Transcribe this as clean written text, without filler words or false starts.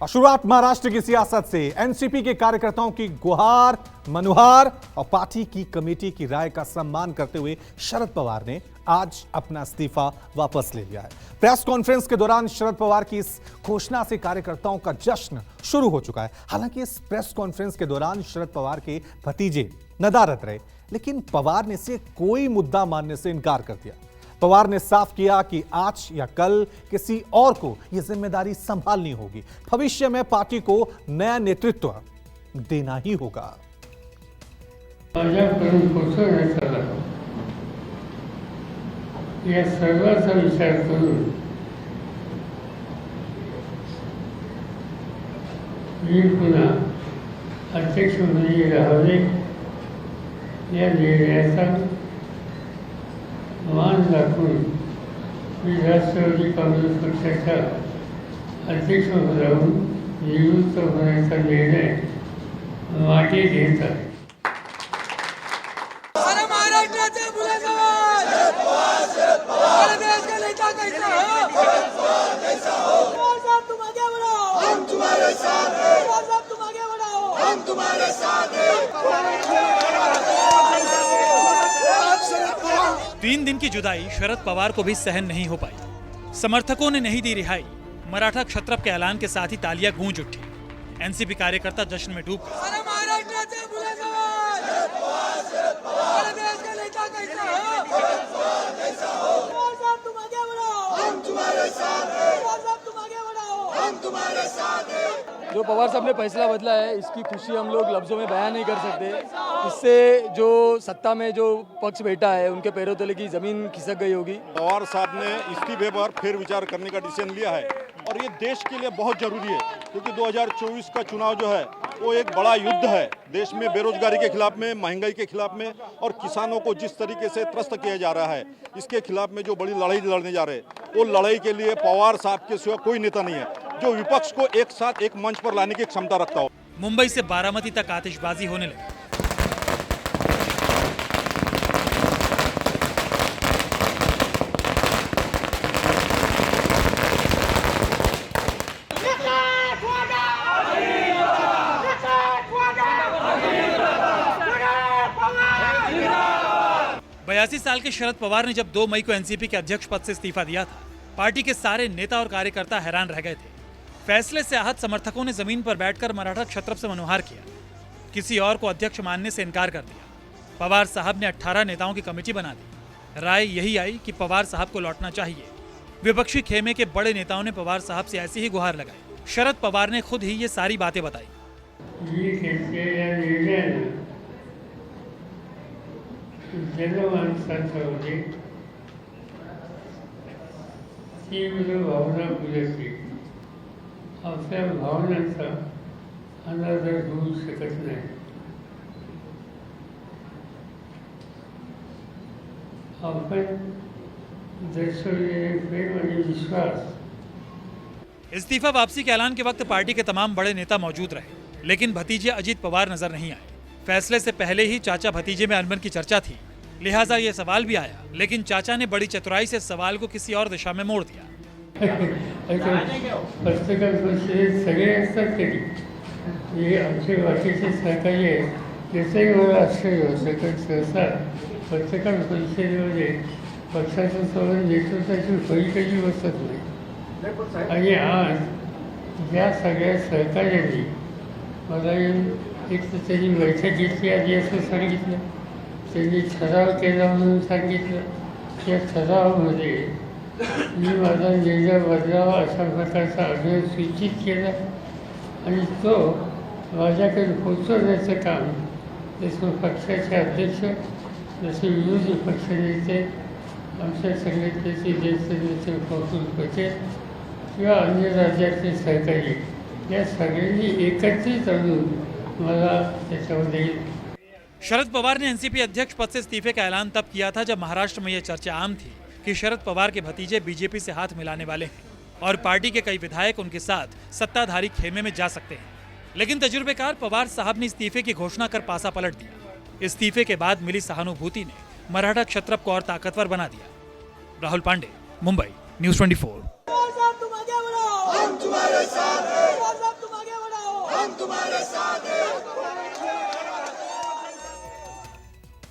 और शुरुआत महाराष्ट्र की सियासत से। एनसीपी के कार्यकर्ताओं की गुहार, मनुहार और पार्टी की कमेटी की राय का सम्मान करते हुए शरद पवार ने आज अपना इस्तीफा वापस ले लिया है। प्रेस कॉन्फ्रेंस के दौरान शरद पवार की इस घोषणा से कार्यकर्ताओं का जश्न शुरू हो चुका है। हालांकि इस प्रेस कॉन्फ्रेंस के दौरान शरद पवार के भतीजे नदारद रहे, लेकिन पवार ने इसे कोई मुद्दा मानने से इनकार कर दिया। पवार ने साफ किया कि आज या कल किसी और को यह जिम्मेदारी संभालनी होगी। भविष्य में पार्टी को नया नेतृत्व देना ही होगा। या सर्वांचा विचार करून मी पुन्हा अध्यक्षपदी राहावे या निर्णयाचा मान राखून मी राष्ट्रवादी काँग्रेस पक्षाच्या अध्यक्षपदावरून निवृत्त होण्याचा निर्णय मागे घेत आहे। तीन दिन की जुदाई शरद पवार को भी सहन नहीं हो पाई। समर्थकों ने नहीं दी रिहाई। मराठा क्षत्रप के ऐलान के साथ ही तालियां गूंज उठी। एनसीपी कार्यकर्ता जश्न में डूब गए। जो पवार साहब ने फैसला बदला है, इसकी खुशी हम लोग लफ्जों में बयान नहीं कर सकते। इससे जो सत्ता में जो पक्ष बैठा है उनके पैरों तले की जमीन खिसक गई होगी। पवार साहब ने इस्तीफे पर फिर विचार करने का डिसीजन लिया है और ये देश के लिए बहुत जरूरी है, क्योंकि 2024 का चुनाव जो है वो एक बड़ा युद्ध है देश में बेरोजगारी के खिलाफ में, महंगाई के खिलाफ में और किसानों को जिस तरीके से त्रस्त किया जा रहा है, इसके खिलाफ में जो बड़ी लड़ाई लड़ने जा रहे हैं, वो लड़ाई के लिए पवार साहब के सिवा कोई नेता नहीं है जो विपक्ष को एक साथ एक मंच पर लाने की क्षमता रखता हो। मुंबई से बारामती तक आतिशबाजी होने लगी। बयासी साल के शरद पवार ने जब 2 मई को एनसीपी के अध्यक्ष पद से इस्तीफा दिया था, पार्टी के सारे नेता और कार्यकर्ता हैरान रह गए थे। फैसले से आहत समर्थकों ने जमीन पर बैठकर मराठा क्षत्रप से मनोहार किया। किसी और को अध्यक्ष मानने से इनकार कर दिया। पवार साहब ने 18 नेताओं की कमेटी बना दी। राय यही आई कि पवार साहब को लौटना चाहिए। विपक्षी खेमे के बड़े नेताओं ने पवार साहब से ऐसी ही गुहार लगाई। शरद पवार ने खुद ही ये सारी बातें बताई। भावना बुझायची, आपल्या भावनांचा अंदाज होऊ शकत नाही। आपण दर्शवलेले प्रेम आणि विश्वास। इस्तीफा वापसी के ऐलान के वक्त पार्टी के तमाम बड़े नेता मौजूद रहे, लेकिन भतीजे अजीत पवार नजर नहीं आए। फैसले से पहले ही चाचा भतीजे में अनबन की चर्चा थी, लिहाजा ये सवाल भी आया, लेकिन चाचा ने बड़ी चतुराई से सवाल को किसी और दिशा में मोड़ दिया। पत्रकार परिषदेत सगळे असतात तरी हे आमचे बाकीचे सहकारी आहेत, त्याचंही मला आश्चर्य होतं, कारण सहसा पत्रकार परिषदेमध्ये पक्षाचं सोडून नेतृत्वाची पलीकडची बसत नाही। आणि आज या सगळ्या सहकार्यांनी मला एक तर त्यांनी बैठक घेतली आधी असं सांगितलं, त्यांनी ठराव केला म्हणून सांगितलं। त्या ठरावामध्ये मी माझा निर्णय बदलावा अशा प्रकारचा आग्रह सूचित केला आणि तो माझ्याकडे पोचवण्याचं काम जसं पक्षाचे अध्यक्ष, जसे विरोधी पक्षनेते, आमच्या संघटनेचे ज्येष्ठ नेते प्रफुल्ल पटेल किंवा अन्य राज्यातले सहकारी, या सगळ्यांनी एकत्रित आणून मला त्याच्यामध्ये। शरद पवार ने एनसीपी अध्यक्ष पद से इस्तीफे का ऐलान तब किया था जब महाराष्ट्र में यह चर्चा आम थी कि शरद पवार के भतीजे बीजेपी से हाथ मिलाने वाले हैं और पार्टी के कई विधायक उनके साथ सत्ताधारी खेमे में जा सकते हैं। लेकिन तजुर्बेकार पवार साहब ने इस्तीफे की घोषणा कर पासा पलट दिया। इस्तीफे के बाद मिली सहानुभूति ने मराठा क्षत्रप को और ताकतवर बना दिया। राहुल पांडे, मुंबई, न्यूज़ 24। तुम्हारे साथ हैं।